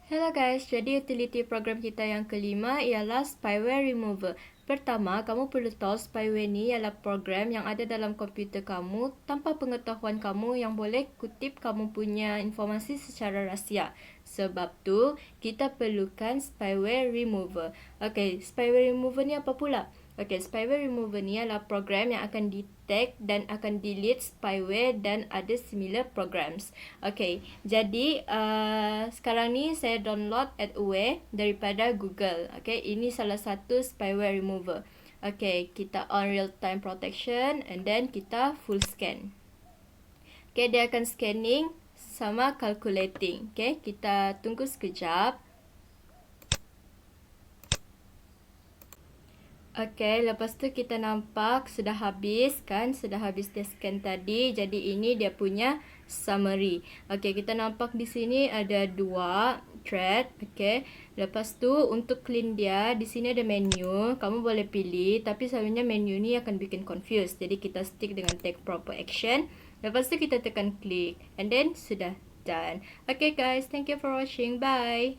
Hello guys, jadi utility program kita yang kelima ialah spyware remover. Pertama, kamu perlu tahu spyware ni ialah program yang ada dalam komputer kamu tanpa pengetahuan kamu yang boleh kutip kamu punya informasi secara rahsia. Sebab tu, kita perlukan spyware remover. Okey, spyware remover ni apa pula? Okey, spyware remover ni adalah program yang akan detect dan akan delete spyware dan ada similar programs. Okey, jadi sekarang ni saya download Adaware daripada Google. Okey, ini salah satu spyware remover. Okey, kita on real time protection and then kita full scan. Okey, dia akan scanning sama calculating. Okey, kita tunggu sekejap. Okey, lepas tu kita nampak sudah habis kan, sudah habis dia scan tadi. Jadi ini dia punya summary. Okey, kita nampak di sini ada 2 thread. Okey, lepas tu untuk clean dia, di sini ada menu. Kamu boleh pilih, tapi selalunya menu ni akan bikin confused. Jadi kita stick dengan take proper action. Lepas tu kita tekan klik and then sudah done. Okay guys, thank you for watching. Bye.